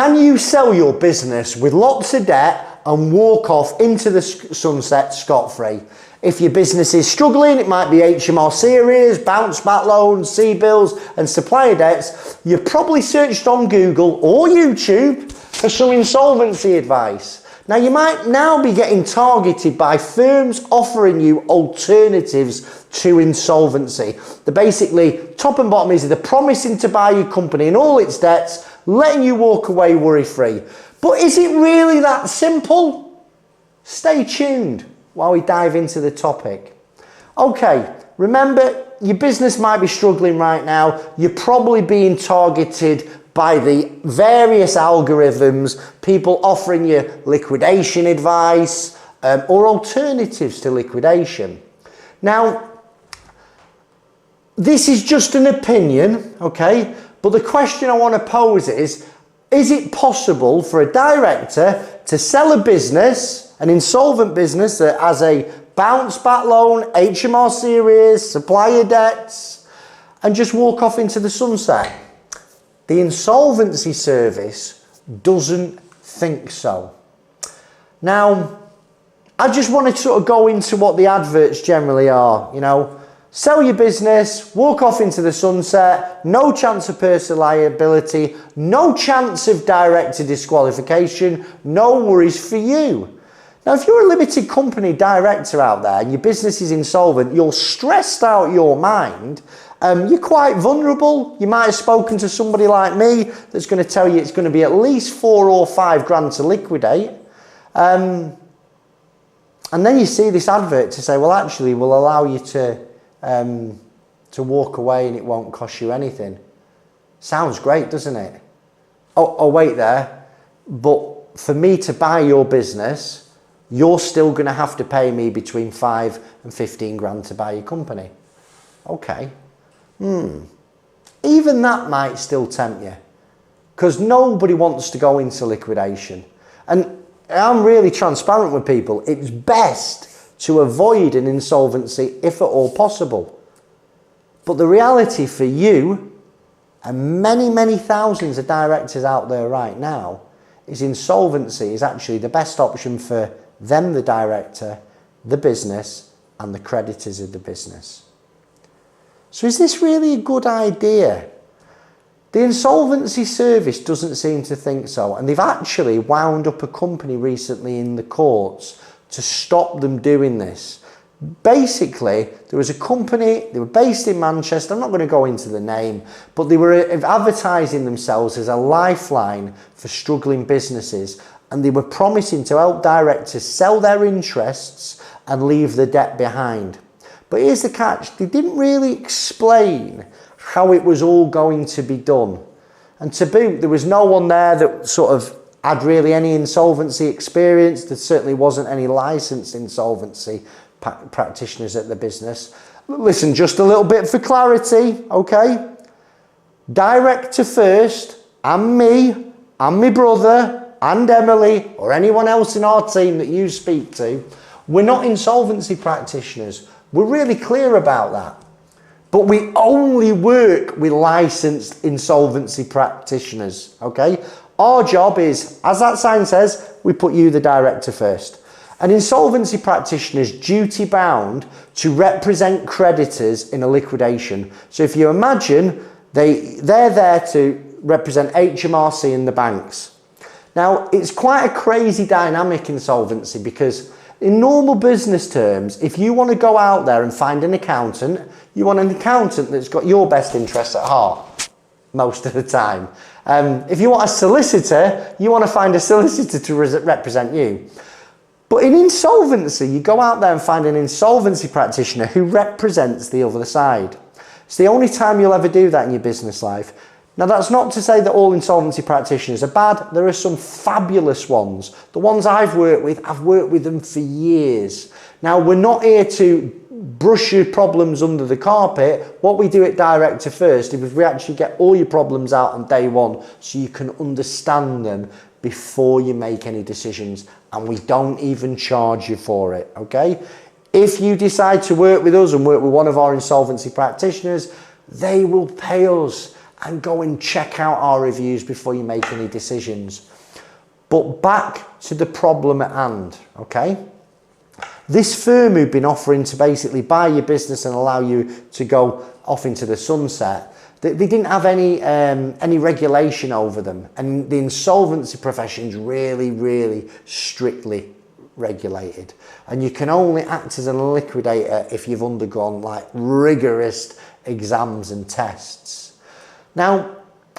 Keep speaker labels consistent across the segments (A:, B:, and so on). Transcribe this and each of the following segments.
A: Can you sell your business with lots of debt and walk off into the sunset scot-free? If your business is struggling, it might be HMRC arrears, bounce back loans, C-bills and supplier debts. You've probably searched on Google or YouTube for some insolvency advice. Now, you might now be getting targeted by firms offering you alternatives to insolvency. They're basically, top and bottom is they're promising to buy your company and all its debts, letting you walk away worry-free. But is it really that simple? Stay tuned while we dive into the topic. Okay, remember, your business might be struggling right now. You're probably being targeted by the various algorithms, people offering you liquidation advice or alternatives to liquidation. Now, this is just an opinion, okay? But the question I want to pose is it possible for a director to sell a business, an insolvent business that has a bounce back loan, HMRC arrears, supplier debts, and just walk off into the sunset? The insolvency service doesn't think so. Now, I just want to sort of go into what the adverts generally are, you know. Sell your business, walk off into the sunset, no chance of personal liability, no chance of director disqualification, no worries for you. Now, if you're a limited company director out there and your business is insolvent, you're stressed out your mind, you're quite vulnerable. You might have spoken to somebody like me that's going to tell you it's going to be at least 4 or 5 grand to liquidate. And then you see this advert to say, well, actually, we'll allow you to walk away and it won't cost you anything. Sounds great, doesn't it? Oh, wait there. But for me to buy your business, you're still going to have to pay me between 5 and 15 grand to buy your company. Okay. Even that might still tempt you, because nobody wants to go into liquidation. And I'm really transparent with people. It's best to avoid an insolvency if at all possible. But the reality for you and many, many thousands of directors out there right now is insolvency is actually the best option for them, the director, the business, and the creditors of the business. So is this really a good idea? The insolvency service doesn't seem to think so, and they've actually wound up a company recently in the courts to stop them doing this. Basically, there was a company, they were based in Manchester, I'm not going to go into the name, but they were advertising themselves as a lifeline for struggling businesses, and they were promising to help directors sell their interests and leave the debt behind. But here's the catch, they didn't really explain how it was all going to be done. And to boot, there was no one there that sort of had really any insolvency experience. There certainly wasn't any licensed insolvency practitioners at the business. Listen, just a little bit for clarity, okay? Director first, and me, and my brother, and Emily, or anyone else in our team that you speak to, we're not insolvency practitioners. We're really clear about that. But we only work with licensed insolvency practitioners, okay? Our job is, as that sign says, we put you, the director, first. An insolvency practitioner is duty bound to represent creditors in a liquidation. So if you imagine, they're there to represent HMRC and the banks. Now, it's quite a crazy dynamic insolvency, because in normal business terms, if you want to go out there and find an accountant, you want an accountant that's got your best interests at heart most of the time. If you want a solicitor, you want to find a solicitor to represent you. But in insolvency, you go out there and find an insolvency practitioner who represents the other side. It's the only time you'll ever do that in your business life. Now, that's not to say that all insolvency practitioners are bad. There are some fabulous ones. The ones I've worked with them for years. Now, we're not here to brush your problems under the carpet. What we do at Director First is we actually get all your problems out on day one so you can understand them before you make any decisions. And we don't even charge you for it, okay? If you decide to work with us and work with one of our insolvency practitioners, they will pay us and go and check out our reviews before you make any decisions. But back to the problem at hand, okay? This firm who've been offering to basically buy your business and allow you to go off into the sunset, they didn't have any regulation over them. And the insolvency profession is really, really strictly regulated. And you can only act as a liquidator if you've undergone like rigorous exams and tests. Now,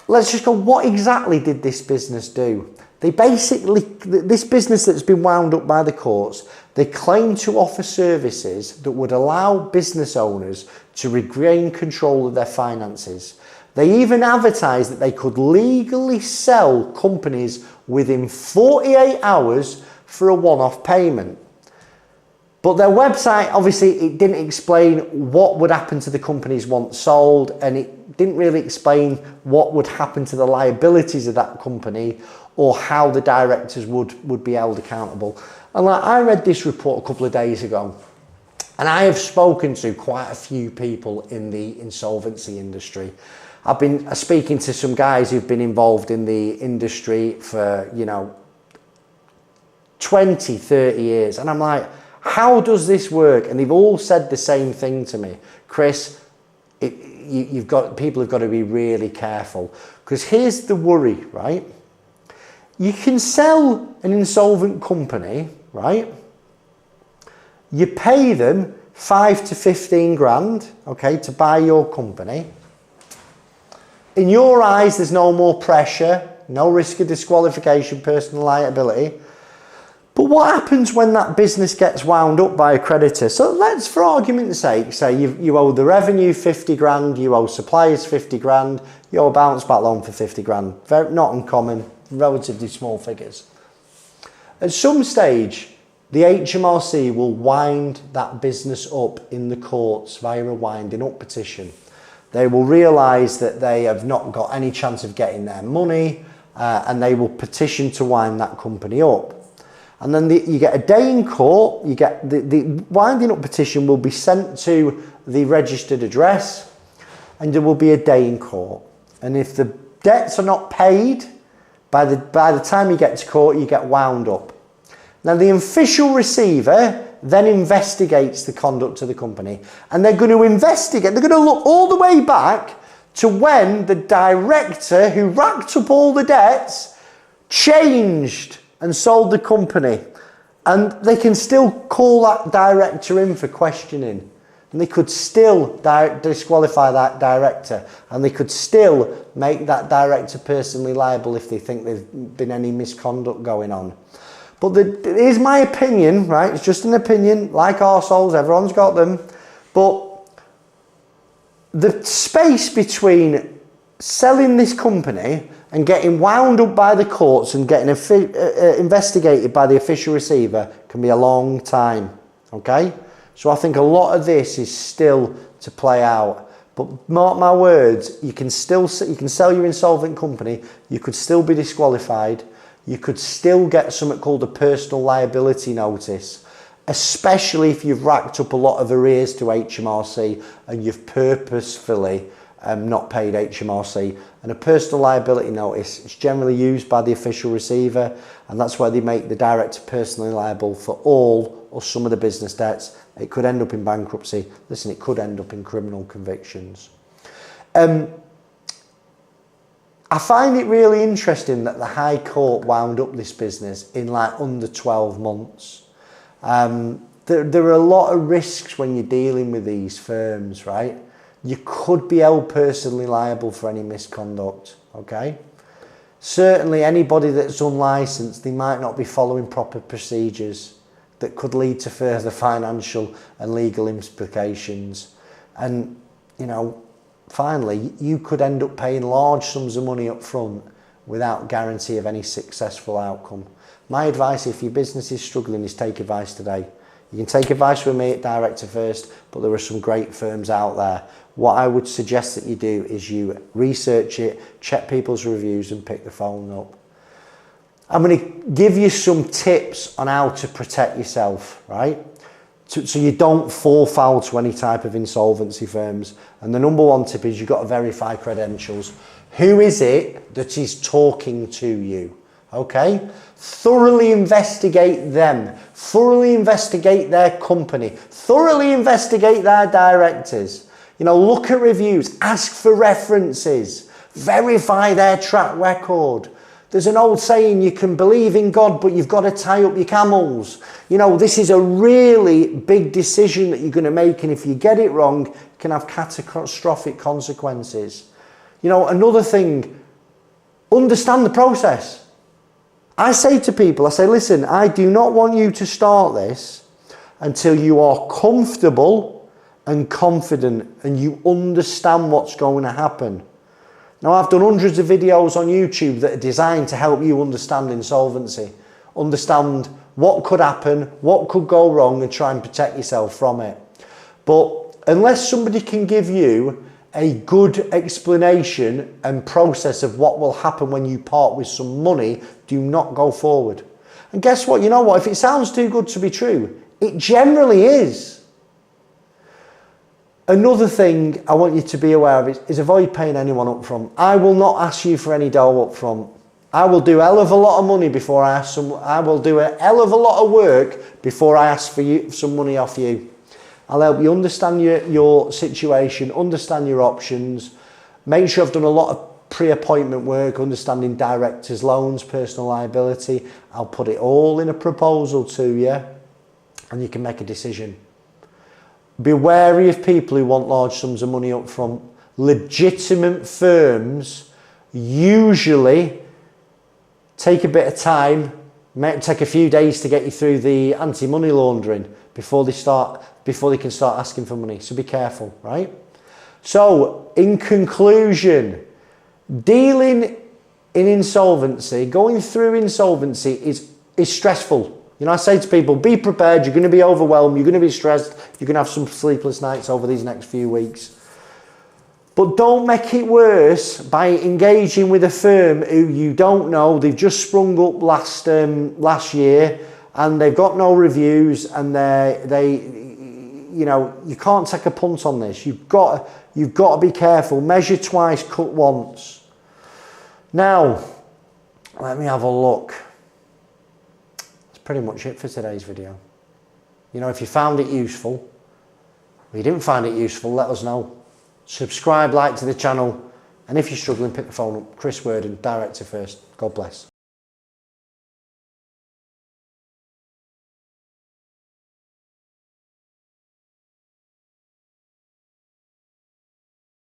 A: let's just go, what exactly did this business do? They basically, this business that's been wound up by the courts, they claim to offer services that would allow business owners to regain control of their finances. They even advertised that they could legally sell companies within 48 hours for a one-off payment. But their website, obviously, it didn't explain what would happen to the companies once sold, and it didn't really explain what would happen to the liabilities of that company or how the directors would be held accountable. And like, I read this report a couple of days ago, and I have spoken to quite a few people in the insolvency industry. I've been speaking to some guys who've been involved in the industry for, 20, 30 years. And I'm like, how does this work? And they've all said the same thing to me. Chris, people have got to be really careful. Because here's the worry, right? You can sell an insolvent company, right? You pay them 5 to 15 grand, okay, to buy your company. In your eyes, there's no more pressure, no risk of disqualification, personal liability. But what happens when that business gets wound up by a creditor? So let's, for argument's sake, say you owe the revenue 50 grand, you owe suppliers 50 grand, you owe a bounce back loan for 50 grand. Very, not uncommon, relatively small figures. At some stage, the HMRC will wind that business up in the courts via a winding up petition. They will realise that they have not got any chance of getting their money, and they will petition to wind that company up. And then you get a day in court, you get the winding up petition will be sent to the registered address, and there will be a day in court. And if the debts are not paid, by the time you get to court, you get wound up. Now the official receiver then investigates the conduct of the company, and they're going to investigate, they're going to look all the way back to when the director who racked up all the debts changed and sold the company. And they can still call that director in for questioning, and they could still disqualify that director, and they could still make that director personally liable if they think there's been any misconduct going on. But here's my opinion, right? It's just an opinion, like arseholes, everyone's got them. But the space between selling this company and getting wound up by the courts and getting investigated by the official receiver can be a long time, okay? So I think a lot of this is still to play out. But mark my words, you can sell your insolvent company, you could still be disqualified, you could still get something called a personal liability notice, especially if you've racked up a lot of arrears to HMRC and you've purposefully not paid HMRC. And a personal liability notice is generally used by the official receiver, and that's where they make the director personally liable for all or some of the business debts. It could end up in bankruptcy. Listen, it could end up in criminal convictions. I find it really interesting that the High Court wound up this business in like under 12 months. There are a lot of risks when you're dealing with these firms, right? You could be held personally liable for any misconduct, okay? Certainly anybody that's unlicensed, they might not be following proper procedures that could lead to further financial and legal implications. And, finally, you could end up paying large sums of money up front without guarantee of any successful outcome. My advice, if your business is struggling, is take advice today. You can take advice from me at Director First, but there are some great firms out there. What I would suggest that you do is you research it, check people's reviews, and pick the phone up. I'm going to give you some tips on how to protect yourself, right? so you don't fall foul to any type of insolvency firms. And the number one tip is you've got to verify credentials. Who is it that is talking to you? Okay? Thoroughly investigate them. Thoroughly investigate their company. Thoroughly investigate their directors. You know, look at reviews. Ask for references. Verify their track record. There's an old saying, you can believe in God, but you've got to tie up your camels. You know, this is a really big decision that you're going to make, and if you get it wrong, it can have catastrophic consequences. You know, another thing, understand the process. I say to people, I say, listen, I do not want you to start this until you are comfortable and confident and you understand what's going to happen. Now, I've done hundreds of videos on YouTube that are designed to help you understand insolvency, understand what could happen, what could go wrong, and try and protect yourself from it. But unless somebody can give you a good explanation and process of what will happen when you part with some money, do not go forward. And guess what? You know what? If it sounds too good to be true, it generally is. Another thing I want you to be aware of is avoid paying anyone up front. I will not ask you for any dough up front. I will do a hell of a lot of money before I ask I will do a hell of a lot of work before I ask for some money off you. I'll help you understand your situation, understand your options. Make sure I've done a lot of pre-appointment work, understanding directors' loans, personal liability. I'll put it all in a proposal to you and you can make a decision. Be wary of people who want large sums of money up front. Legitimate firms usually take a bit of time, might take a few days to get you through the anti-money laundering before they can start asking for money. So be careful, right? So, in conclusion, dealing in insolvency, going through insolvency is stressful. You know, I say to people, be prepared, you're going to be overwhelmed, you're going to be stressed, you're going to have some sleepless nights over these next few weeks. But don't make it worse by engaging with a firm who you don't know, they've just sprung up last year and they've got no reviews and you know, you can't take a punt on this. You've got to be careful. Measure twice, cut once. Now, let me have a look. Pretty much it for today's video. You know, if you found it useful, or you didn't find it useful, let us know. Subscribe, like to the channel, and if you're struggling, pick the phone up. Chris Worden, Director First. God bless.